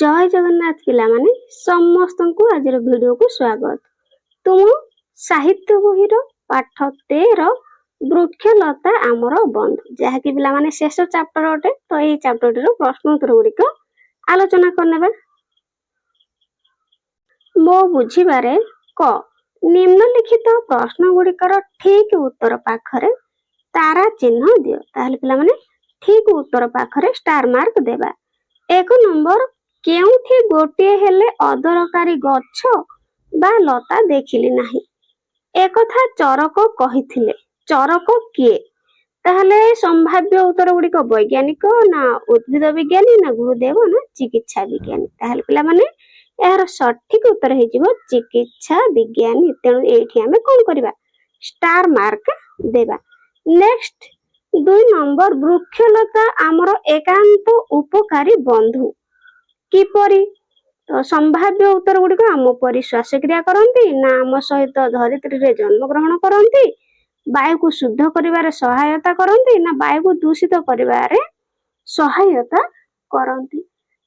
जय जगन्नाथ पिला माने समस्त को आज वीडियो को स्वागत। तुम साहित्य बही पाठ 13 वृक्षलता आमर बंधु जहाँकि पिला माने शेष चैप्टर अटे। तो ये चैप्टर प्रश्न उत्तर गुड़िक आलोचना करने मो बुझीबारे क निम्नलिखित प्रश्न गुड़िकर ठीक उत्तर पाखरे तारा चिन्ह दियो। ताहले पिला माने ठीक उत्तर पाखरे स्टार मार्क देबा। एक नंबर केउठी गोटे हेले अदरकारी गछ बा लता देखिली नाही। एकथा चरक कहिथिले। चरक किए? ताहले संभाव्य उत्तर गुड़िक वैज्ञानिक ना उद्भिद विज्ञानी ना गुरुदेव ना चिकित्सा विज्ञानी। ताहले पिला माने यार सठिक उत्तर हे जिवो चिकित्सा विज्ञानी। तेणु एठी हमें कोन करबा स्टार मार्क देबा। नेक्स्ट 2 नंबर वृक्षलता आमर एकांत उपकारी बंधु किपरि? तो संभाव्य उत्तर गुड़िक आम परि श्वासक्रिया करती ना आम सहित धरित्री रे जन्म ग्रहण करती, वायु को शुद्ध करिवारे सहायता करती ना वायु को दूषित करिवारे सहायता करती।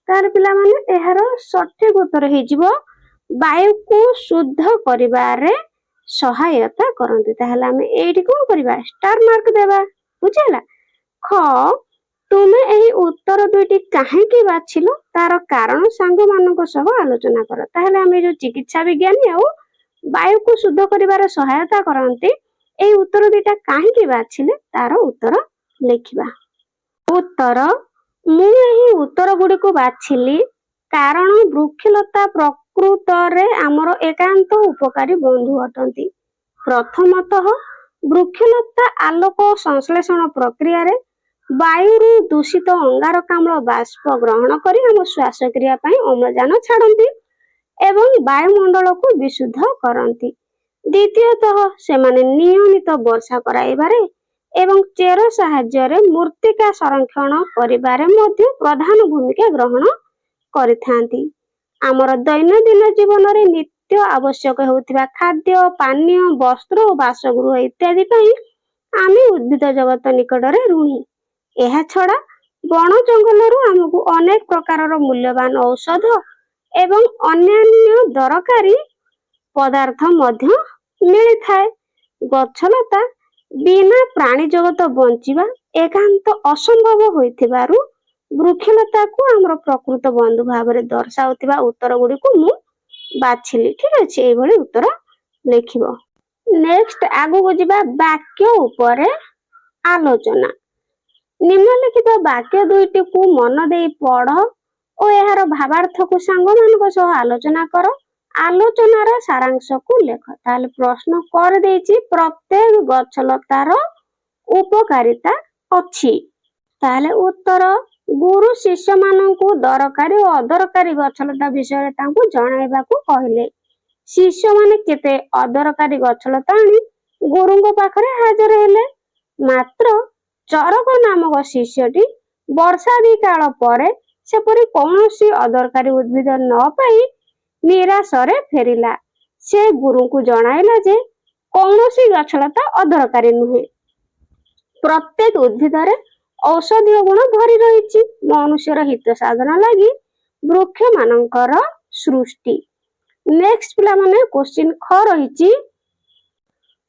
तार पिला माने एहार सठिक उत्तर हे जिवो वायु को शुद्ध करिवारे सहायता करती। ताहले हम एठी कोन करिवा स्टार मार्क देबा। बुझिला? ख तुमे एही उत्तर दुईटी काहेकि बाछिलो तार कारण सांग मानक सह आलोचना कर। ताहले हम जो चिकित्सा विज्ञानी आ वायु को शुद्ध करिवार सहायता करंती एही उत्तर दुईटा काहेकि बाछिले तार उत्तर लिखिबा। उत्तर मु एही उत्तर गुडी को बाछिली कारण वृक्षलता प्रकृत रे हमर एकांत उपकारी बंधु अटंती। प्रथमतः वृक्षलता आलोक संश्लेषण प्रक्रिया रे वायु दूषित अंगारकाम्ल बाष्प ग्रहण करी हम श्वासक्रिया अम्लजान छाड़ती एवं वायुमंडल को विशुद्ध करती। द्वितीयतः सेमाने नियमित वर्षा कराइबारे एवं चेर साहाय्य मूर्तिका संरक्षण करिबारे मध्य प्रधान भूमिका ग्रहण करिथांती। आमर दैनंदिन जीवन रे नित्य आवश्यक होतिबा खाद्य पानीय वस्त्र और बासगृह इत्यादि पई आमे उद्भिद जगत निकटरे ऋणी। एहा छड़ा बण जंगल आमको अनेक प्रकार मूल्यवान औषध एवं अन्यान्य दरकारी पदार्थ मध्य मिली थाए। गछलता बिना प्राणी जगत बंचिबा एकांत असंभव होइथिबारु वृक्षलता को हमर प्रकृत बंधु भाव रे दर्शाउथिबा उत्तर गुडी को मु बाछिली। ठीक अछि, एई भली उत्तर लिखिबो। नेक्स्ट आगु को जिबा वाक्य उपरे आलोचना। निम्नलिखित वाक्य दुईटी को मन दे पढ़ और यार भावार्थ को सांग मानक सह आलोचना कर। आलोचनार सारांश को लेख। ताले प्रश्न कर देछि प्रत्येक गछलतार उपकारिता अछि। ताले उत्तर गुरु शिष्य मानकु दरकारी और अदरकारी गछलता विषय तांकु जणाइबा को कहले। शिष्य माने केते अदरकारी गछलता आनी गुरुଙ୍କ पाखरे हाजर हेले। मात्र चरक नामक शिष्यटी वर्षादि काल परे सेपरि कौनसी अदरकारी उद्भिद न पाई निराशरे फेरिला। से गुरु को जणाइला जे कौनसी गछलता अदरकारी नुहे। प्रत्येक उद्भिद रे औषधीय गुण भरी रहिछि। मनुष्यर हित साधन लागि वृक्ष मानकर सृष्टि। नेक्स्ट पिला माने क्वेश्चन ख रहिछि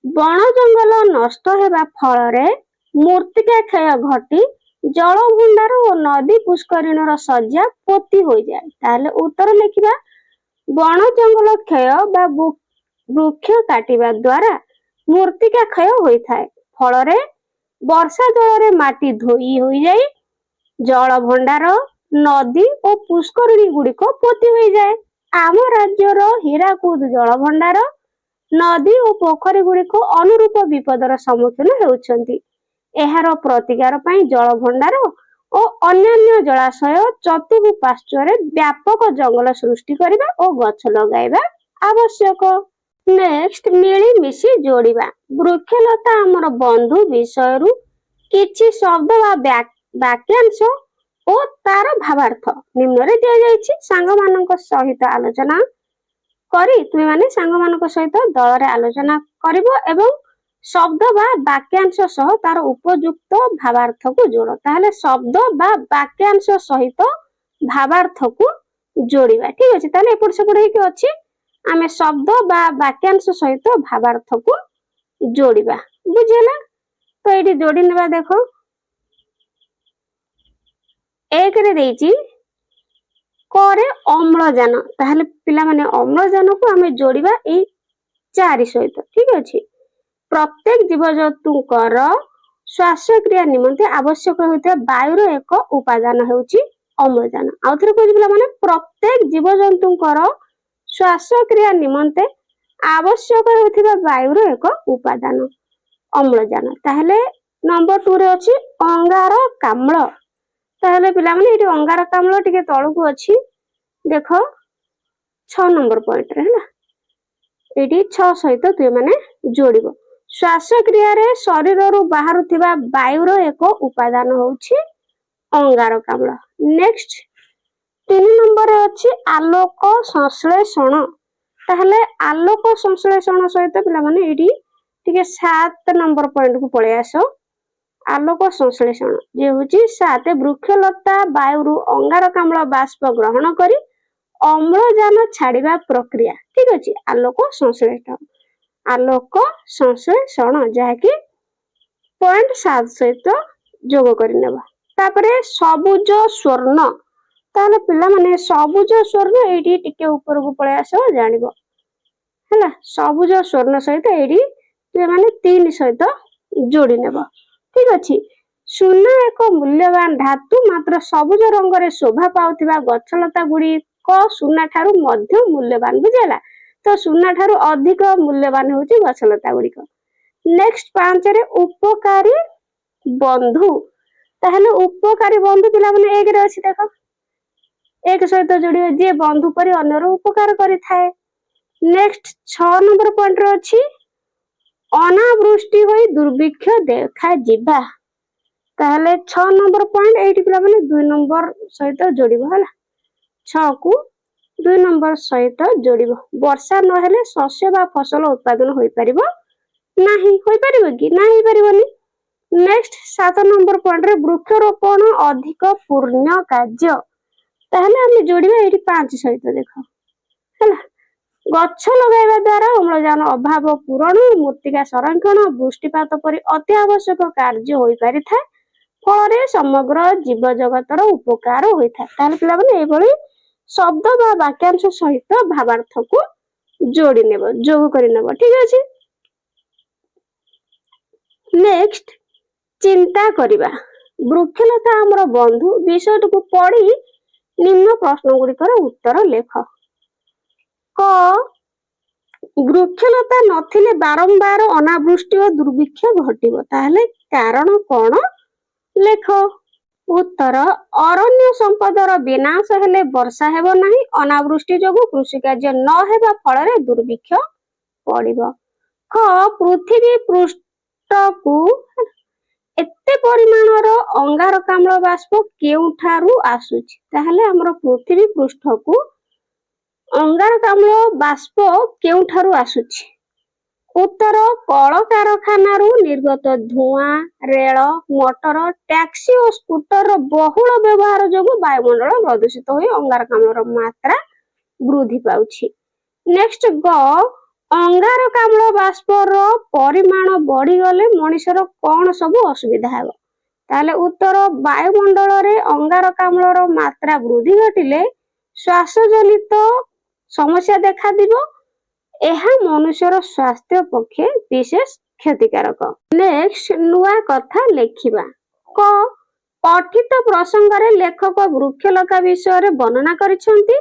बण जंगल नष्ट हेबा फल रे मूर्तिका क्षय घटी जल भंडार और नदी पुष्करिणीर सज्जा पोती हो जाए। ताले उत्तर लिखिबा बण जंगल क्षय बा वृक्ष काटिबा द्वारा मूर्तिका क्षय होई थाए। फल रे वर्षा जल रे माटी धोई होई जाई जल भंडार नदी और पुष्करिणी गुड़िक पोती हो जाए। आम राज्यर हीराकुद जल भंडार नदी और पोखरी गुड़िक अनुरूप विपदर सम्मुखीन हेउछंती। एहार प्रतिकार पाई जल भंडार और अन्यान्य जलाशय चतुर्पार्श्वरे व्यापक जंगल सृष्टि करिबा और गछ लगाइबा आवश्यक। नेक्स्ट मिली मिसी जोड़िबा। वृक्षलता हमर बंधु विषयरु किछि शब्द बा वाक्यांश और तार भावार्थ निम्न रे दिया जायछि। सांग मानक सहित आलोचना करी तुमे माने सांग मानक सहित दल रे आलोचना करिवो एवं शब्द बा वाक्यांश सह तार उपयुक्त भावार्थ को जोड़। ताहले शब्द बा वाक्यांश सहित भावार्थ को जोड़िबा ठीक अछि ताले एपट सेपट हेकि अछि आमे शब्द बा वाक्यांश सहित भावार्थ को जोड़िबा बुझिला तो एठी जोड़ी नेबा देखो एक रे देइची करे अम्लजान ताहले पिला माने अम्लजान को आमे जोड़िबा ए 4 सहित ठीक अछि प्रत्येक जीवजंतुकर श्वासक्रिया निमंते आवश्यक होता वायुर एक उपादान हेउची अम्लजान आउथरे कहि पिला माने प्रत्येक जीवजंतुकर श्वासक्रिया निमंते आवश्यक होता वायुर एक उपादान अम्लजान ताहले नंबर 2 रे अछि अंगारकाम्ल ताहले पिला माने एठी अंगारकाम्ल टिके तळकु अछि देखो 6 नंबर पॉइंट रे हला एठी 6 सहित तुय माने जोड़िबो श्वासक्रिया रे शरीर रु बाहरुथिबा वायुर एक उपादान होउछि अंगारकाम्ल नेक्स्ट 3 नंबर अछि आलोक संश्लेषण ताहले आलोक संश्लेषण सहित पिला माने एठी टिके 7 नंबर पॉइंट को पळे आसो आलोक संश्लेषण जे होछि 7 वृक्षलता वायुरु अंगारकाम्ल बाष्प ग्रहण करी अम्लजान छाड़िबा प्रक्रिया ठीक अछि आलोक संश्लेषण जहाँकि पॉइंट 7 सहित जोग करि नेबा तापरे सबुज स्वर्ण ताले पिला माने सबुज स्वर्ण एठी टिके ऊपर को पळे आसो जानिबो हला सबुज स्वर्ण सहित एठी तुय माने 3 सहित जोड़ी नेबा ठीक अछि सुना एक मूल्यवान धातु मात्र सबुज रंग रे शोभा पाउथिबा गछलता गुडी को सुना ठारू मध्य मूल्यवान बुझेला तो सुना ठारू अधिक मूल्यवान होची गछलता गुडी को नेक्स्ट 5 रे उपकारी बंधु ताहले उपकारी बंधु पिला माने एक रे अछि देखो एक सहित जोड़ी जे बंधु परि अन्यर उपकार करि थाए नेक्स्ट 6 नंबर पॉइंट रे अछि अनावृष्टि होई दुर्भिक्ष देखा जिबा ताहले 6 नंबर पॉइंट एठी पिला माने 2 नंबर सहित जोड़िबो हला 6 को 2 नंबर सहित जोड़िबो वर्षा न हेले शस्य बा फसल उत्पादन होई परिबो नाही होई परिबो कि नाही परिबोनी नेक्स्ट 7 नंबर पॉइंट रे वृक्षरोपण अधिक पूर्ण कार्य ताहले हम जोड़िबा एठी 5 सहित देखो हला गछ लगाइबा द्वारा अम्लजान अभाव पूरण मृत्तिका संरक्षण वृष्टिपात परि अति आवश्यक कार्य होई पारि था फଳରେ समग्र जीव जगतर उपकार होई था ताले पिला माने एबोली शब्द बा वाक्यांश सहित भावार्थ को जोड़ी नेबो जोग करि नेबो ठीक अछि नेक्स्ट चिंता करिबा वृक्षलता हमर बंधु विषय को पढ़ी निम्न प्रश्न गुड़िकर उत्तर लेख क वृक्षलता नथिले बारंबार अनावृष्टि और दुर्भिक्ष घटिबो ताहले कारण कोन लेख उत्तर अरण्य संपदर विनाश हेले वर्षा हेबो नाही अनावृष्टि जोगु कृषि कार्य न हेबा फଳରେ दुर्भिक्ष पड़िबो ख पृथ्वी पृष्ठ को एते परिमाणर अंगारकाम्ल बाष्प केउठारु आसुछि ताहले हमर पृथ्वी पृष्ठ को अंगारकाम्ल बाष्प केउठारु आसुछि उत्तर कलकारखानारू निर्गत धुआं रेल मोटर टैक्सी और स्कूटर बहुल व्यवहार जोगु वायुमंडल प्रदूषित होई अंगारकाम्लर मात्रा वृद्धि पाउछि नेक्स्ट ग अंगारकाम्ल बाष्पर परिमाण बढ़ी गले मनुष्यर कोन सब असुविधा हेबो ताले उत्तर वायुमंडल रे अंगारकाम्लर मात्रा वृद्धि घटिले श्वास जनित समस्या देखा दिबो एहा मनुष्यर स्वास्थ्य पक्षे विशेष क्षतिकारक नेक्स्ट नुआ कथा लेखिबा क पठित प्रसंग रे लेखक वृक्षलता विषय रे वर्णना करिसंती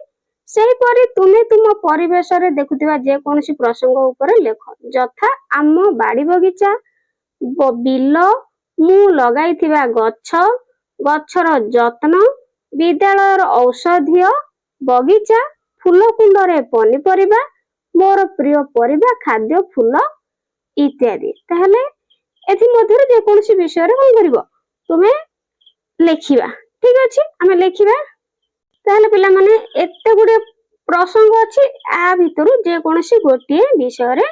सेही परि तुमे तुम परिवेश रे देखुतिबा जे कोनसी प्रसंग ऊपर लेख जथा आम बाड़ी बगीचा बिल मु लगाइथिबा गछ गछर जत्न विद्यालयर औषधीय बगीचा फूल कुंड रे पनिपरिबा मोर प्रिय परिबा खाद्य फूल इत्यादि ताहले एथि मध्यरे जे कोनसी विषय रे कोन करिवो तुमे लेखिबा ठीक अछि हमें लेखिबा ताहले पिला माने एते गुडे प्रसंग अछि आ भितरु जे कोनसी गोटिए विषय रे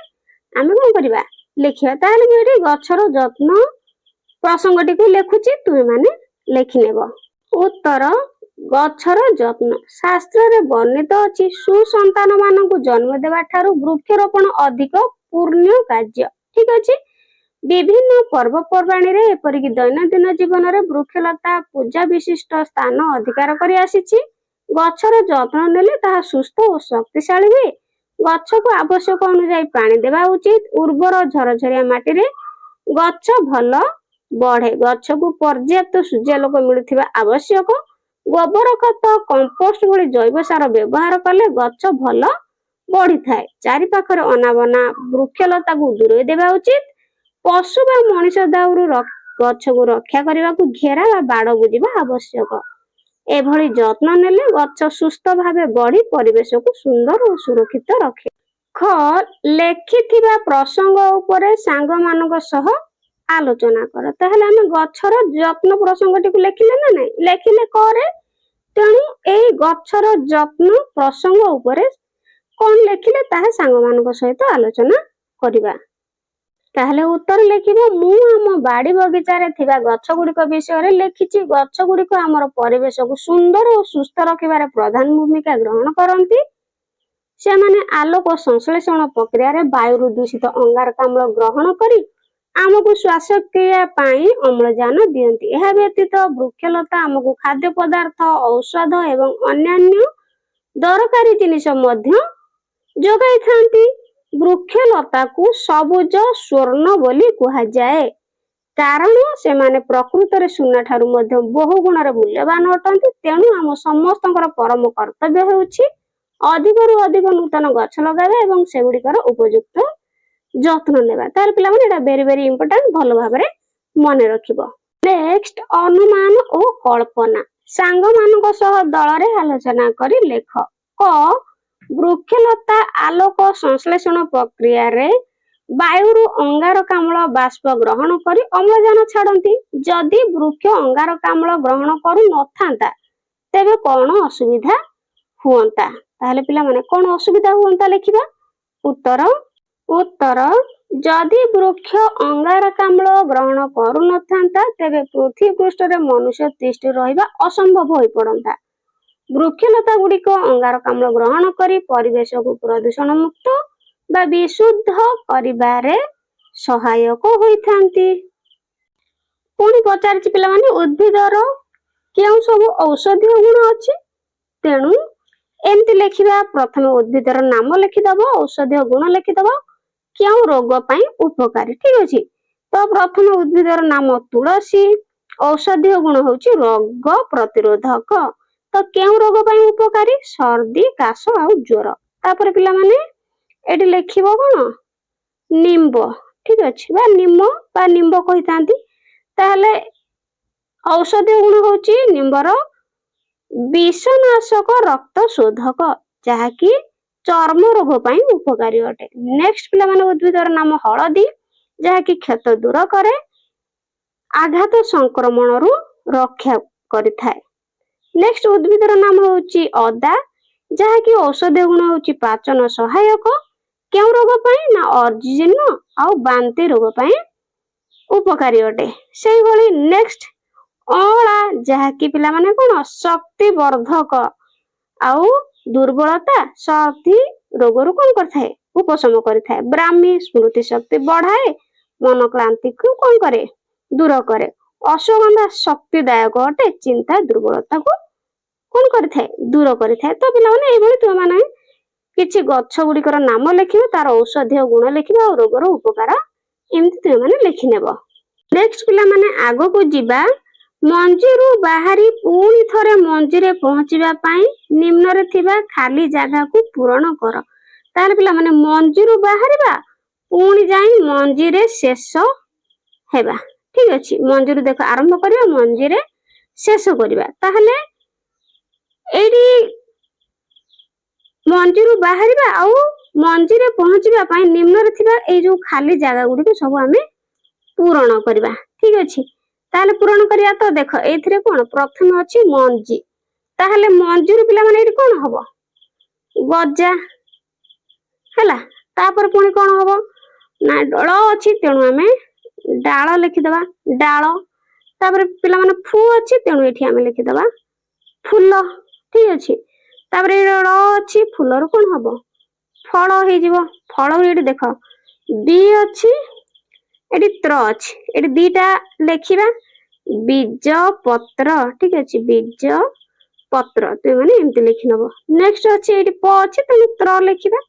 हमें कोन करिबा लेखिबा ताहले मी एठी गछर जत्न प्रसंगटी को लेखुची तुमे माने लेखि नेबो उत्तर ଗଛର ଯତ୍ନ ଶାସ୍ତ୍ରରେ ବର୍ଣ୍ଣିତ ଅଛି ସୁସନ୍ତାନ ମାନଙ୍କୁ ଜନ୍ମ ଦେବା ଠାରୁ ବୃକ୍ଷରୋପଣ ଅଧିକ ପୂର୍ଣ୍ଣ କାର୍ଯ୍ୟ। ଠିକ ଅଛି। ବିଭିନ୍ନ ପର୍ବପର୍ବାଣୀରେ ଏପରିକି ଦୈନନ୍ଦିନ ଜୀବନରେ ବୃକ୍ଷଲତା ପୂଜା ବିଶିଷ୍ଟ ସ୍ଥାନ ଅଧିକାର କରି ଆସିଛି। ଗଛର ଯତ୍ନ ନେଲେ ତାହା ସୁସ୍ଥ ଓ ଶକ୍ତିଶାଳୀ ହୁଏ। ଗଛକୁ ଆବଶ୍ୟକ ଅନୁଯାୟୀ ପାଣି ଦେବା ଉଚିତ। ଉର୍ବର ଝରଝରିଆ ମାଟିରେ ଗଛ ଭଲ ବଢେ। ଗଛକୁ ପର୍ଯ୍ୟାପ୍ତ ସୂର୍ଯ୍ୟାଲୋକ ମିଳୁଥିବା ଆବଶ୍ୟକ। ଗୋବର ଖତ କମ୍ପୋଷ୍ଟ ଭଳି ଜୈବ ସାର ବ୍ୟବହାର କଲେ ଗଛ ଭଲ ବଢିଥାଏ। ଚାରି ପାଖରେ ଅନାବନା ବୃକ୍ଷଲତାକୁ ଦୂରେଇ ଦେବା ଉଚିତ। ପଶୁ ବା ମଣିଷ ଦାଉରୁ ଗଛକୁ ରକ୍ଷା କରିବାକୁ ଘେରା ବା ବାଡ଼ ବୁଜିବା ଆବଶ୍ୟକ। ଏଭଳି ଯତ୍ନ ନେଲେ ଗଛ ସୁସ୍ଥ ଭାବେ ବଢି ପରିବେଶକୁ ସୁନ୍ଦର ଓ ସୁରକ୍ଷିତ ରଖେ। ଲେଖିଥିବା ପ୍ରସଙ୍ଗ ଉପରେ ସାଙ୍ଗମାନଙ୍କ ସହ ଆଲୋଚନା କର। ତାହେଲେ ଆମେ ଗଛର ଯତ୍ନ ପ୍ରସଙ୍ଗଟିକୁ ଲେଖିଲେ ନା ନାଇଁ? ଲେଖିଲେ କରେ। ତେଣୁ ଏଇ ଗଛର ଯତ୍ନ ପ୍ରସଙ୍ଗ ଉପରେ କଣ ଲେଖିଲେ ତାହା ସାଙ୍ଗମାନଙ୍କ ସହିତ ଆଲୋଚନା କରିବା। ତାହେଲେ ଉତ୍ତର ଲେଖିବ ମୁଁ ଆମ ବାଡି ବଗିଚାରେ ଥିବା ଗଛ ଗୁଡିକ ବିଷୟରେ ଲେଖିଛି। ଗଛ ଗୁଡିକ ଆମର ପରିବେଶକୁ ସୁନ୍ଦର ଓ ସୁସ୍ଥ ରଖିବାରେ ପ୍ରଧାନ ଭୂମିକା ଗ୍ରହଣ କରନ୍ତି। ସେମାନେ ଆଲୋକ ସଂଶ୍ଳେଷଣ ପ୍ରକ୍ରିୟାରେ ବାୟୁରୁ ଦୂଷିତ ଅଙ୍ଗାରକାମ୍ଳ ଗ୍ରହଣ କରି ଆମକୁ ଶ୍ୱାସକ୍ରିୟା ପାଇଁ ଅମ୍ଳଜାନ ଦିଅନ୍ତି। ଏହା ବ୍ୟତୀତ ବୃକ୍ଷଲତା ଆମକୁ ଖାଦ୍ୟ ପଦାର୍ଥ ଔଷଧ ଏବଂ ଅନ୍ୟାନ୍ୟ ଦରକାରୀ ଜିନିଷ ମଧ୍ୟ ଯୋଗାଇଥାନ୍ତି। ବୃକ୍ଷଲତାକୁ ସବୁଜ ସ୍ୱର୍ଣ୍ଣ ବୋଲି କୁହାଯାଏ କାରଣ ସେମାନେ ପ୍ରକୃତରେ ସୁନା ଠାରୁ ମଧ୍ୟ ବହୁ ଗୁଣରେ ମୂଲ୍ୟବାନ ଅଟନ୍ତି। ତେଣୁ ଆମ ସମସ୍ତଙ୍କର ପରମ କର୍ତ୍ତବ୍ୟ ହେଉଛି ଅଧିକରୁ ଅଧିକ ନୂତନ ଗଛ ଲଗାଇବା ଏବଂ ସେଗୁଡ଼ିକର ଉପଯୁକ୍ତ ଯତ୍ନ ନେବା। ତାହେଲେ ପିଲାମାନେ ଏଟା ଭେରି ଭେରି ଇମ୍ପୋର୍ଟାଣ୍ଟ, ଭଲ ଭାବରେ ମନେ ରଖିବ। ନେକ୍ସଟ ଅନୁମାନ ଓ କଳ୍ପନା ସାଙ୍ଗମାନଙ୍କ ସହ ଦଳରେ ଆଲୋଚନା କରି ଲେଖ। କ ବୃକ୍ଷଲତା ଆଲୋକ ସଂଶ୍ଳେଷଣ ପ୍ରକ୍ରିୟାରେ ବାୟୁରୁ ଅଙ୍ଗାରକାମ୍ଳ ବାଷ୍ପ ଗ୍ରହଣ କରି ଅମ୍ଳଜାନ ଛାଡନ୍ତି। ଯଦି ବୃକ୍ଷ ଅଙ୍ଗାରକାମ୍ଳ ଗ୍ରହଣ କରୁନଥାନ୍ତା ତେବେ କଣ ଅସୁବିଧା ହୁଅନ୍ତା? ତାହେଲେ ପିଲାମାନେ କଣ ଅସୁବିଧା ହୁଅନ୍ତା ଲେଖିବା। ଉତ୍ତର ଯଦି ବୃକ୍ଷ ଅଙ୍ଗାରକାମ୍ଳ ଗ୍ରହଣ କରୁନଥାନ୍ତା ତେବେ ପୃଥିବୀ ପୃଷ୍ଠରେ ମନୁଷ୍ୟ ତିଷ୍ଠି ରହିବା ଅସମ୍ଭବ ହୋଇପଡନ୍ତା। ବୃକ୍ଷଲତା ଗୁଡିକ ଅଙ୍ଗାରକାମ୍ଳ ଗ୍ରହଣ କରି ପରିବେଶକୁ ପ୍ରଦୂଷଣ ମୁକ୍ତ ବା ବିଶୁଦ୍ଧ କରିବାରେ ସହାୟକ ହୋଇଥାନ୍ତି। ପୁଣି ପଚାରିଛି ପିଲାମାନେ ଉଦ୍ଭିଦର କେଉଁ ସବୁ ଔଷଧୀୟ ଗୁଣ ଅଛି? ତେଣୁ ଏମିତି ଲେଖିବା। ପ୍ରଥମେ ଉଦ୍ଭିଦର ନାମ ଲେଖିଦବ, ଔଷଧୀୟ ଗୁଣ ଲେଖିଦବ, କେଉଁ ରୋଗ ପାଇଁ ଉପକାରୀ। ଠିକ ଅଛି। ତ ପ୍ରଥମେ ଉଦ୍ଭିଦର ନାମ ତୁଳସୀ, ଔଷଧୀୟ ଗୁଣ ହଉଛି ରୋଗ ପ୍ରତିରୋଧକ। ତ କେଉଁ ରୋଗ ପାଇଁ ଉପକାରୀ? ସର୍ଦ୍ଦି କାଶ ଆଉ ଜ୍ୱର। ତାପରେ ପିଲାମାନେ ଏଠି ଲେଖିବ କଣ? ନିମ୍ବ। ଠିକ ଅଛି, ବା ନିମ ବା ନିମ୍ବ କହିଥାନ୍ତି। ତାହେଲେ ଔଷଧୀୟ ଗୁଣ ହଉଛି ନିମ୍ବର ବିଷନାଶକ ରକ୍ତ ଶୋଧକ, ଯାହାକି ଚର୍ମ ରୋଗ ପାଇଁ ଉପକାରୀ ଅଟେ। ନେକ୍ସଟ ପିଲାମାନେ ଉଦ୍ଭିଦର ନାମ ହଳଦୀ, ଯାହାକି କ୍ଷତ ଦୂର କରେ, ଆଘାତ ସଂକ୍ରମଣରୁ ରକ୍ଷା କରିଥାଏ। ନେକ୍ସଟ ଉଦ୍ଭିଦର ନାମ ହଉଛି ଅଦା, ଯାହାକି ଔଷଧୀୟ ଗୁଣ ହଉଛି ପାଚନ ସହାୟକ। କେଉଁ ରୋଗ ପାଇଁ? ନା ଅଜିର୍ଣ୍ଣ ଆଉ ବାନ୍ତି ରୋଗ ପାଇଁ ଉପକାରୀ ଅଟେ। ସେଇଭଳି ନେକ୍ସଟ ଅଁଳା, ଯାହାକି ପିଲାମାନେ କଣ? ଶକ୍ତି ବର୍ଦ୍ଧକ ଆଉ ଦୁର୍ବଳତା ସର୍ଦ୍ଦି ରୋଗରୁ କଣ କରିଥାଏ? ଉପଶମ କରିଥାଏ। ବ୍ରାହ୍ମୀ ସ୍ମୃତି ଶକ୍ତି ବଢାଏ, ମନ କ୍ଳାନ୍ତିକୁ କଣ କରେ? ଦୂର କରେ। ଅଶ୍ୱଗନ୍ଧା ଶକ୍ତିଦାୟକ ଅଟେ, ଚିନ୍ତା ଦୁର୍ବଳତାକୁ କଣ କରିଥାଏ? ଦୂର କରିଥାଏ। ତ ପିଲାମାନେ ଏଇଭଳି ତୁମମାନେ କିଛି ଗଛ ଗୁଡିକର ନାମ ଲେଖିବ, ତାର ଔଷଧୀୟ ଗୁଣ ଲେଖିବ ଆଉ ରୋଗର ଉପକାର ଏମିତି ତୁମମାନେ ଲେଖିନେବ। ନେକ୍ସଟ ପିଲାମାନେ ଆଗକୁ ଯିବା। ମଞ୍ଜିରୁ ବାହାରି ପୁଣି ଥରେ ମଞ୍ଜିରେ ପହଞ୍ଚିବା ପାଇଁ ନିମ୍ନରେ ଥିବା ଖାଲି ଜାଗାକୁ ପୂରଣ କର। ତାହେଲେ ପିଲାମାନେ ମଞ୍ଜିରୁ ବାହାରିବା ପୁଣି ଯାଇ ମଞ୍ଜିରେ ଶେଷ ହେବା। ଠିକ ଅଛି। ମଞ୍ଜିରୁ ଦେଖ ଆରମ୍ଭ କରିବା, ମଞ୍ଜିରେ ଶେଷ କରିବା। ତାହେଲେ ଏଇଠି ମଞ୍ଜିରୁ ବାହାରିବା ଆଉ ମଞ୍ଜିରେ ପହଞ୍ଚିବା ପାଇଁ ନିମ୍ନରେ ଥିବା ଏଇ ଯୋଉ ଖାଲି ଜାଗା ଗୁଡିକୁ ସବୁ ଆମେ ପୂରଣ କରିବା। ଠିକ ଅଛି। ତାହେଲେ ପୂରଣ କରିବା। ତ ଦେଖ ଏଇଥିରେ କଣ? ପ୍ରଥମେ ଅଛି ମଞ୍ଜି। ତାହେଲେ ମଞ୍ଜିରୁ ପିଲାମାନେ ଏଇଠି କଣ ହବ? ଗଜା ହେଲା। ତାପରେ ପୁଣି କଣ ହବ? ନା ଡଳ ଅଛି, ତେଣୁ ଆମେ ଡାଳ ଲେଖିଦବା, ଡାଳ। ତାପରେ ପିଲାମାନେ ଫୁ ଅଛି, ତେଣୁ ଏଠି ଆମେ ଲେଖିଦବା फूल ठीक अच्छे तापर र अच्छी फूलर कौन हम फल हो फल ये देख बी अच्छी ये त्र अच्छी ये दीटा लिखा बीज पत्र ठीक अच्छे बीज पत्र तुम मैंने एमती लिखि नब नेक्स्ट अच्छे ये प अच्छे तेणु त्र लिखा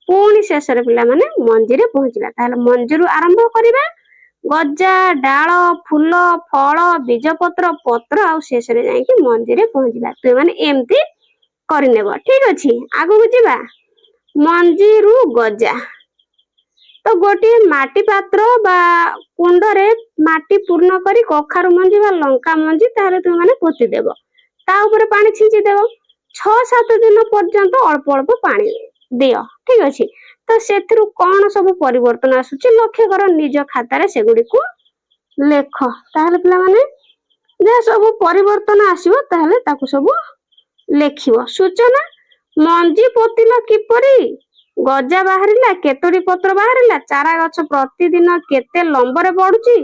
पुणी शेष पिला माने मंजी रे पहुंचला ताहले मंजी रु आरंभ करिबा गजा डाल फूल फल बीज पत्र पत्र आ शेष रे जाई कि मंजी रे पहुंचला तुम माने एमती करनेब ठीक अच्छे आगु को जीवा मंजी रु गजा तो गोटे माटी पात्र बा कुंड रे माटी पूर्ण करी कखारु मंजी बा लंका मंजी ताहले तुम माने पोती देबो ता ऊपर पानी छिंची देबो 6-7 दिन पर्यंत अल्प अल्प पानी दियो ठीक अच्छे तो से कौन सब परिवर्तन आसुची लक्ष्य कर निज खातार से गुडी को लेख ताहले पिला माने जे सब परिवर्तन आसीबो ताहले ताकू सब लेखिबो सूचना मंजी पोतिला किपरि गजा बाहरिला केतोडी पत्र बाहरिला चारा गछ प्रतिदिन केते लंबरे बढ़ुची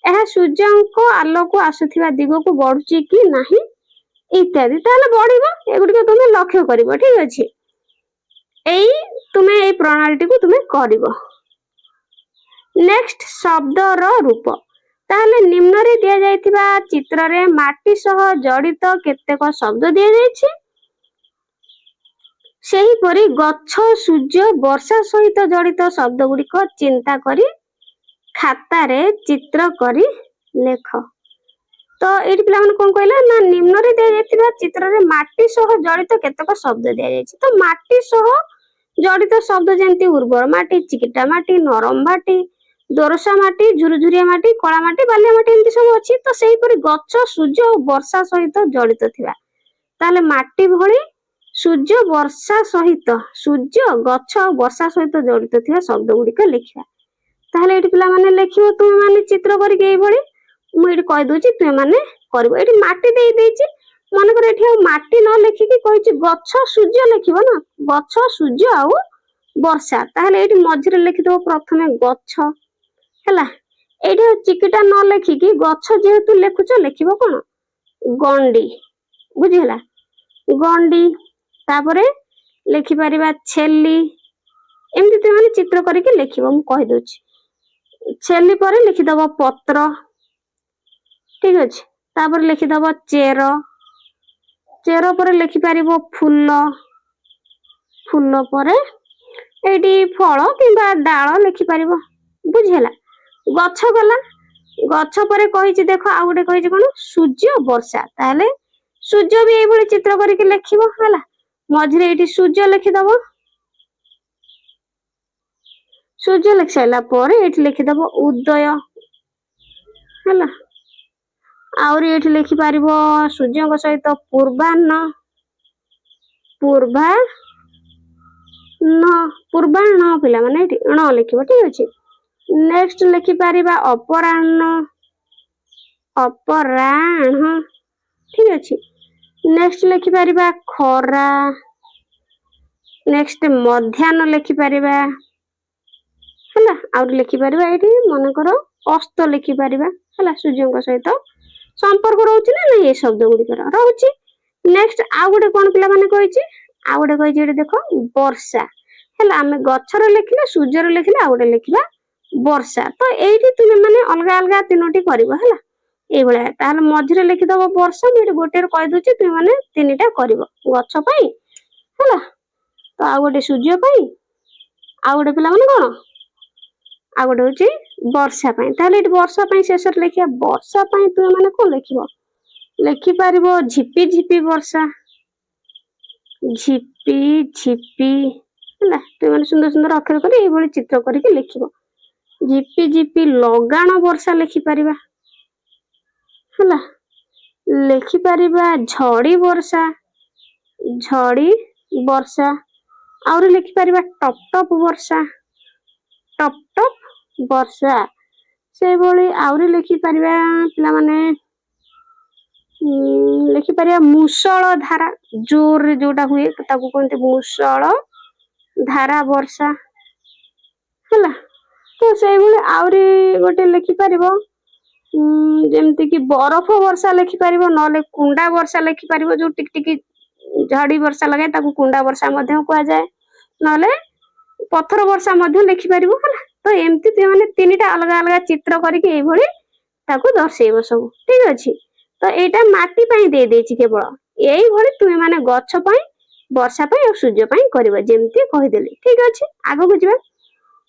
एहा सूर्यंको आलोक आसुथिबा दिगो को बढ़ुची कि नाही इत्यादि ताहले बढ़िबो एगुडी तुम लक्ष्य करिवो ठीक अच्छे तुम्हें ये प्रणाली को तुम्हें करिवो नेक्स्ट शब्द रो रूप ताहले निम्न रे दिया जायतिबा चित्र रे माटी सह जड़ित केतेक शब्द दिया जायछि सेही परी गच्छ सूर्य वर्षा सहित जड़ित शब्द गुडी को चिंता करी खाता रे चित्र करी लेख तो एटी पिला मन कोन कहला ना निम्न रे दिया जायतिबा चित्र रे माटी सह जड़ित केतेक शब्द दिया जायछि तो माटी सह जड़ित शब्द जंती उर्वर माटी चिकिटा माटी नरम माटी दोरसा माटी झुरझुरिया माटी कला माटी बालिया माटी एमती सब अच्छी तो सेही परी गच्छ सूर्य और वर्षा सहित जड़ित थिबा ताले माटी भली सूर्य वर्षा सहित सूर्य गच्छ और वर्षा सहित जड़ित थिबा शब्द गुडी को लिखिबा ताले एटी पिला माने लेखिबो तुम माने चित्र करिके एई भली मु एटी कहि दोची तुम माने करबो एटी माटी देई देइची मन कर एठी माटी न लिखिकी कहिची गच्छ सूर्य लिखिबो ना गच्छ सूर्य आउ वर्षा ताहले एठी मझिरे लिखि दो प्रथमे गच्छ हैला एठी चिकिटा न लिखिकी गच्छ जेहेतु लिखुछ लिखिबो कोन गंडी बुझिला गंडी तापरे लिखि परिबा छेली एमती तुम माने चित्र करिके लिखिबो मु कहि दोची छेली परे लिखि दबो पत्र ठीक अछि तापर लिखि दबो चेर चेर पर लिखि पारिबो फूल फूल पर एटी फल किंबा डाल लिखि पारिबो बुझिला गच्छ गला गच्छ पर कहिछि देखो आ गुटे कहिछि कोन सूर्य वर्षा ताले सूर्य भी एई भली चित्र करिके लिखिबो हला मझिरे एटी सूर्य लिखि दबो सूर्य लिखि साइला पर एटी लिखि दबो उदय हला आउरी एठी लिखि पारिबो सूर्यଙ୍କ सहित पूर्वान्न पूर्वान्न पिला माने एठी ण लिखिबो ठीक अछि नेक्स्ट लिखि पारिबा अपराह्न अपराह्न ठीक अछि नेक्स्ट लिखि पारिबा खरा नेक्स्ट मध्याह्न लिखि पारिबा हला आउरी लिखि पारिबा एठी मन करो अस्त लिखि पारिबा हला सूर्यଙ୍କ सहित संपर्क रहउची ना नहीं ये शब्द गुडी कर रहउची नेक्स्ट आ गुटे कोन पिला माने कहिची आ गुटे कहिची एठी देखो वर्षा हला हम गच्छर लिखिले सूर्यर लिखिले आ गुटे लिखिबा वर्षा तो एठी तुमे माने अलगा अलगा तीनोटी करबो हला ए भले ताहले मझिरे लिखि दबो वर्षा एठी गोटे रे कहि दोची तुमे माने तीनटा करबो गच्छ पई हला तो आ गुटे सूर्य पई आ गुटे पिला माने कोन आ गुटे होची वर्षा पई ताहले एठी वर्षा पई शेष रे लिखिया वर्षा पई तुमे माने कोन लिखिबो लिखि पारिबो झिपी झिपी वर्षा झिपी झिपी हला तुमे माने सुंदर सुंदर अक्षर करी एई भली चित्र करिके लिखिबो झिपी झिपी लगाण वर्षा लिखि पारिबा हला लिखि पारिबा झड़ी वर्षा और लिखि पारिबा टप टप वर्षा से भली आउरी लिखि पारिबा पिला माने लिखि पारिबा मुसळ धारा जोर रे जोटा हुए ताकू कोनते मुसळ धारा वर्षा हला तो से भली आउरी गोटे लिखि पारिबो ଯେମିତି କି ବରଫ ବର୍ଷା ଲେଖିପାରିବ, ନହେଲେ କୁଣ୍ଡା ବର୍ଷା ଲେଖିପାରିବ। ଯୋଉ ଟିକି ଟିକି ଝଡି ବର୍ଷା ଲଗାଏ ତାକୁ କୁଣ୍ଡା ବର୍ଷା ମଧ୍ୟ କୁହାଯାଏ। ନହେଲେ ପଥର ବର୍ଷା ମଧ୍ୟ ଲେଖିପାରିବ ହେଲା। ତ ଏମିତି ତୁମେ ମାନେ ତିନିଟା ଅଲଗା ଅଲଗା ଚିତ୍ର କରିକି ଏଇଭଳି ତାକୁ ଦର୍ଶେଇବ ସବୁ। ଠିକ ଅଛି। ତ ଏଇଟା ମାଟି ପାଇଁ ଦେଇଦେଇଛି କେବଳ। ଏଇଭଳି ତୁମେ ମାନେ ଗଛ ପାଇଁ, ବର୍ଷା ପାଇଁ ଆଉ ସୂର୍ଯ୍ୟ ପାଇଁ କରିବ, ଯେମିତି କହିଦେଲି। ଠିକ ଅଛି, ଆଗକୁ ଯିବା।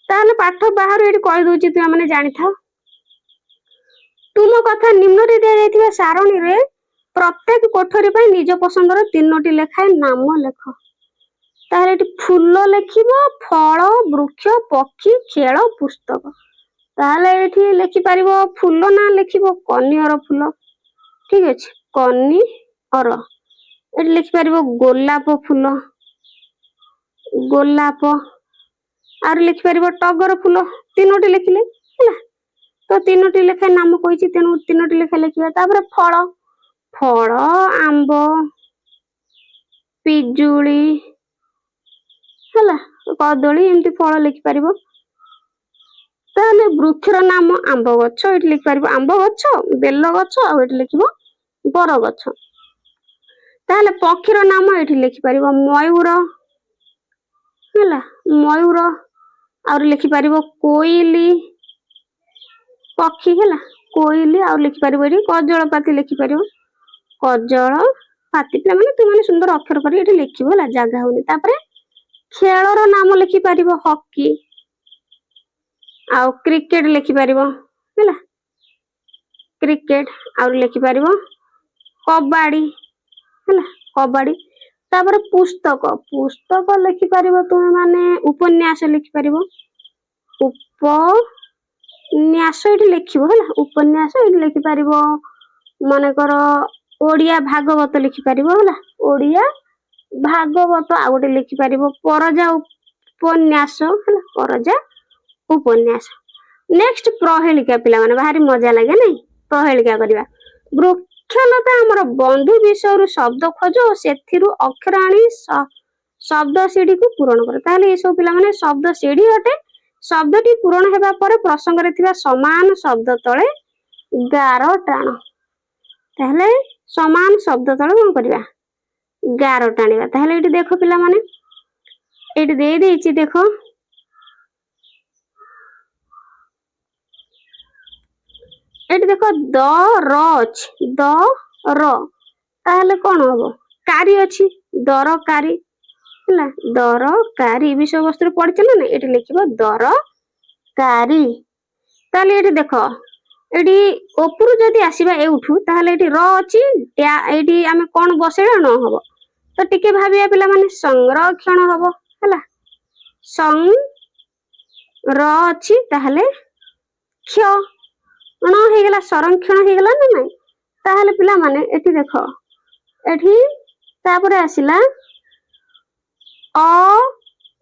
ତାହେଲେ ପାଠ ବାହାରୁ ଏଠି କହିଦଉଛି, ତୁମେ ମାନେ ଜାଣିଥାଅ। ତୁମ କଥା ନିମ୍ନରେ ଦିଆଯାଇଥିବା ସାରଣୀରେ ପ୍ରତ୍ୟେକ କୋଠରୀ ପାଇଁ ନିଜ ପସନ୍ଦର 3ଟି ଲେଖାଏଁ ନାମ ଲେଖ। ତାହେଲେ ଏଠି ଫୁଲ ଲେଖିବ, ଫଳ, ବୃକ୍ଷ, ପକ୍ଷୀ, ଖେଳ, ପୁସ୍ତକ। ତାହେଲେ ଏଠି ଲେଖିପାରିବ ଫୁଲ ନାଁ ଲେଖିବ କନିଅର ଫୁଲ। ଠିକ ଅଛି, କନିଅର। ଏଠି ଲେଖିପାରିବ ଗୋଲାପ ଫୁଲ, ଗୋଲାପ। ଆହୁରି ଲେଖିପାରିବ ଟଗର ଫୁଲ। 3ଟି ଲେଖିଲେ ହେଲା। ତ 3ଟି ଲେଖାଏଁ ନାମ କହିଛି, ତେଣୁ 3ଟି ଲେଖା ଲେଖିବା। ତାପରେ ଫଳ, ଫଳ ଆମ୍ବ, ପିଜୁଳି ହେଲା, କଦଳୀ, ଏମିତି ଫଳ ଲେଖିପାରିବ। ତାହେଲେ ବୃକ୍ଷର ନାମ ଆମ୍ବ ଗଛ, ଏଠି ଲେଖିପାରିବ ଆମ୍ବ ଗଛ, ବେଲ ଗଛ, ଆଉ ଏଠି ଲେଖିବ ବର ଗଛ। ତାହେଲେ ପକ୍ଷୀର ନାମ ଏଠି ଲେଖିପାରିବ ମୟୂର ହେଲା, ମୟୂର। ଆହୁରି ଲେଖିପାରିବ କୋଇଲି ପକ୍ଷୀ ହେଲା, କୋଇଲି। ଆଉ ଲେଖିପାରିବ ଏଠି କଜଳପାତି ଲେଖିପାରିବ, କଜଳ ପାତି। ପିଲାମାନେ ତୁମେ ସୁନ୍ଦର ଅକ୍ଷର କରି ଏଠି ଲେଖିବ ହେଲା, ଜାଗା ହଉନି। ତାପରେ ଖେଳର ନାମ ଲେଖିପାରିବ ହକି, ଆଉ କ୍ରିକେଟ ଲେଖିପାରିବ ହେଲା, କ୍ରିକେଟ। ଆଉ ଲେଖିପାରିବ କବାଡି ହେଲା, କବାଡି। ତାପରେ ପୁସ୍ତକ, ପୁସ୍ତକ ଲେଖିପାରିବ ତୁମେ ମାନେ ଉପନ୍ୟାସ ଲେଖିପାରିବ, ଉପନ୍ୟାସ ଏଠି ଲେଖିବ ହେଲା। ଉପନ୍ୟାସ ଏଠି ଲେଖିପାରିବ ମନେକର ଓଡିଆ ଭାଗବତ ଲେଖିପାରିବ ହେଲା, ଓଡିଆ ଭାଗବତ। ଆଉ ଗୋଟେ ଲେଖିପାରିବ ପରଜା ଉପନ୍ୟାସ ହେଲା, ପରଜା ଉପନ୍ୟାସ। ନେକ୍ସଟ ପ୍ରହେଳିକା। ପିଲାମାନେ ଭାରି ମଜା ଲାଗେ ନାଇଁ, ପ୍ରହେଳିକା କରିବା। ବୃକ୍ଷଲତା ଆମର ବନ୍ଧୁ ବିଷୟରୁ ଶବ୍ଦ ଖୋଜ ଓ ସେଥିରୁ ଅକ୍ଷର ଆଣି ଶବ୍ଦ ସିଢିକୁ ପୂରଣ କର। ତାହେଲେ ଏସବୁ ପିଲାମାନେ ଶବ୍ଦ ସିଢି ଅଟେ। ଶବ୍ଦଟି ପୂରଣ ହେବା ପରେ ପ୍ରସଙ୍ଗରେ ଥିବା ସମାନ ଶବ୍ଦ ତଳେ ଗାର ଟାଣ। ତାହେଲେ ସମାନ ଶବ୍ଦ ତଳେ କଣ କରିବା, ଗାର ଟାଣିବା। ତାହେଲେ ଏଇଠି ଦେଖ ପିଲାମାନେ, ଏଇଠି ଦେଇଛି ଦେଖ, ଏଠି ଦେଖ ଦ ର ଅଛି, ଦ ର। ତାହେଲେ କଣ ହବ, କାରି ଅଛି, ଦରକାରୀ ହେଲା, ଦରକାରୀ। ବିଷୟବସ୍ତୁ ପଢିଛ ନା, ଏଠି ଲେଖିବ ଦରକାରୀ। ତାହେଲେ ଏଠି ଦେଖ, ଏଠି ଉପରୁ ଯଦି ଆସିବା ଏଉଠୁ, ତାହେଲେ ଏଠି ର ଅଛି, ଏଇଠି ଆମେ କଣ ବସେଇବା, ନ ହବ। ତ ଟିକେ ଭାବିବା ପିଲାମାନେ, ସଂରକ୍ଷଣ ହବ ହେଲା, ର ଅଛି, ତାହେଲେ କ୍ଷ ଣ ହେଇଗଲା, ସଂରକ୍ଷଣ ହେଇଗଲା ନା ନାଇଁ। ତାହେଲେ ପିଲାମାନେ ଏଠି ଦେଖ, ଏଠି ତାପରେ ଆସିଲା ଅ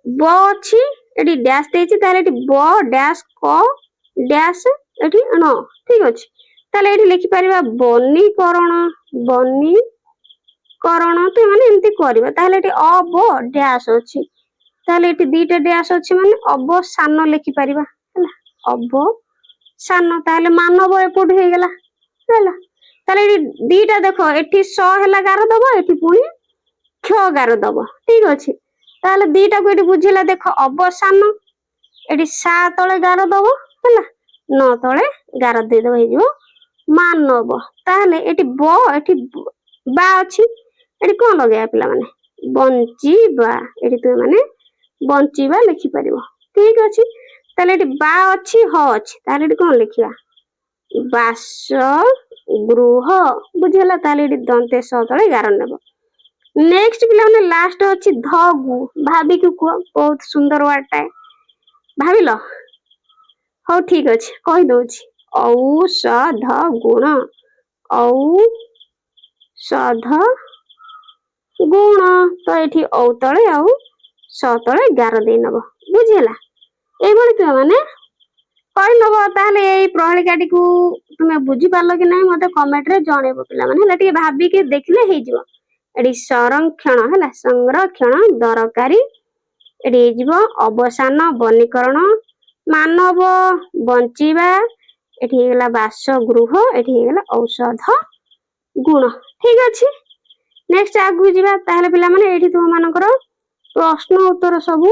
ବ ଅଛି, ଏଠି ଡ୍ୟାସ ଦେଇଛି। ତାହେଲେ ଏଠି ବ ଡ୍ୟାସ କ ଡ୍ୟାସ ଏଠି ଣ। ଠିକ ଅଛି। ତାହେଲେ ଏଠି ଲେଖିପାରିବା ବନୀକରଣ, ବନୀକରଣ। ତ ମାନେ ଏମିତି କରିବା। ତାହେଲେ ଏଠି ଅ ବ ଡ୍ୟାସ ଅଛି, ତାହେଲେ ଏଠି 2ଟା ଡ୍ୟାସ ଅଛି, ମାନେ ଅବସାନ ଲେଖିପାରିବା ହେଲା, ଅବସାନ। ତାହେଲେ ମାନବ ଏପଟୁ ହେଇଗଲା ହେଲା। ତାହେଲେ ଏଠି 2ଟା ଦେଖ, ଏଠି ସ ହେଲା ଗାର ଦବ, ଏଠି ପୁଣି କ୍ଷ ଗାର ଦବ। ଠିକ ଅଛି। ତାହେଲେ 2ଟାକୁ ଏଠି ବୁଝିଲା ଦେଖ, ଅବସାନ ଏଠି ସା ତଳେ ଗାର ଦବ ହେଲା, ନ ତଳେ ଗାର ଦେଇଦବ, ହେଇଯିବ ମାନବ। ତାହେଲେ ଏଠି ଏଠି ବା ଅଛି, ଏଠି କଣ ଲଗେଇବା ପିଲାମାନେ, ବଞ୍ଚିବା। ଏଠି ତୁମେ ମାନେ ବଞ୍ଚିବା ଲେଖିପାରିବ। ଠିକ ଅଛି। ତାହେଲେ ଏଠି ବା ଅଛି, ହ ଅଛି, ତାହେଲେ ଏଠି କଣ ଲେଖିବା, ବାସଗୃହ। ବୁଝିଗଲା। ତାହେଲେ ଏଠି ଦନ୍ତେ ସ ତଳେ ଗାର ନେବ। ନେକ୍ସଟ ପିଲାମାନେ ଲାଷ୍ଟ ଅଛି ଧ ଗୁ। ଭାବିକି କୁହ, ବହୁତ ସୁନ୍ଦର ୱାର୍ଡ ଟାଏ, ଭାବିଲ। ହଉ ଠିକ ଅଛି, କହିଦଉଛି। ଔଷଧ ଗୁଣ, ଔଷଧ ଗୁଣ। ତ ଏଠି ଔ ତଳେ ଆଉ ସ ତଳେ ଗାର ଦେଇ ନବ। ବୁଝିହେଲା। ଏଇଭଳି ତୁମେ ମାନେ କହିନବ। ତାହେଲେ ଏଇ ପ୍ରହେଳିକାଟିକୁ ତୁମେ ବୁଝିପାରିଲ କି ନାହିଁ, ମତେ କମେଣ୍ଟ ରେ ଜଣେଇବ ପିଲାମାନେ ହେଲା। ଟିକେ ଭାବିକି ଦେଖିଲେ ହେଇଯିବ। ଏଠି ସଂରକ୍ଷଣ ହେଲା, ସଂରକ୍ଷଣ ଦରକାରୀ। ଏଠି ହେଇଯିବ ଅବସାନ ବନୀକରଣ, ମାନବ ବଞ୍ଚିବା, ଏଠି ହେଇଗଲା ବାସଗୃହ, ଏଠି ହେଇଗଲା ଔଷଧ ଗୁଣ। ଠିକ ଅଛି, ନେକ୍ସଟ ଆଗକୁ ଯିବା। ତାହେଲେ ପିଲାମାନେ ଏଇଠି ତୁମ ମାନଙ୍କର ପ୍ରଶ୍ନ ଉତ୍ତର ସବୁ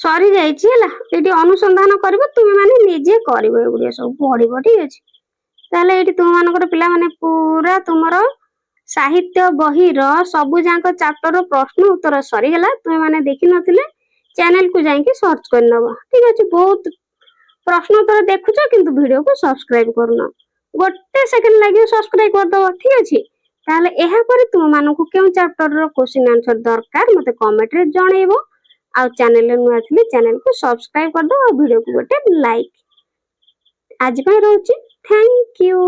ସରି ଯାଇଛି ହେଲା। ଏଠି ଅନୁସନ୍ଧାନ କରିବ, ତୁମେ ମାନେ ନିଜେ କରିବ, ଏଗୁଡିକ ସବୁ ପଢିବ। ଠିକ ଅଛି, ତାହେଲେ ଏଇଠି ତୁମ ମାନଙ୍କର ପିଲାମାନେ ପୁରା ତୁମର ସାହିତ୍ୟ ବହିର ସବୁ ଯାକ ଚାପ୍ଟର ପ୍ରଶ୍ନ ଉତ୍ତର ସରିଗଲା। ତୁମେ ମାନେ ଦେଖିନଥିଲେ ଚ୍ୟାନେଲ କୁ ଯାଇକି ସର୍ଚ୍ଚ କରିନବ। ଠିକ ଅଛି, ବହୁତ ପ୍ରଶ୍ନ ଉତ୍ତର ଦେଖୁଛ କିନ୍ତୁ ଭିଡିଓକୁ ସବସ୍କ୍ରାଇବ କରୁନ। ଗୋଟେ ସେକେଣ୍ଡ ଲାଗିବ, ସବସ୍କ୍ରାଇବ କରିଦବ। ଠିକ ଅଛି, ତାହେଲେ ଏହାପରେ ତୁମ ମାନଙ୍କୁ କେଉଁ ଚାପ୍ଟରର କ୍ୱେଶ୍ଚିନ୍ ଆନ୍ସର ଦରକାର ମତେ କମେଣ୍ଟରେ ଜଣେଇବ। ଆଉ ଚ୍ୟାନେଲରେ ନୂଆ ଥିଲେ ଚ୍ୟାନେଲକୁ ସବସ୍କ୍ରାଇବ କରିଦବ ଆଉ ଭିଡିଓକୁ ଗୋଟେ ଲାଇକ୍। ଆଜି ପାଇଁ ରହୁଛି, ଥ୍ୟାଙ୍କ ୟୁ।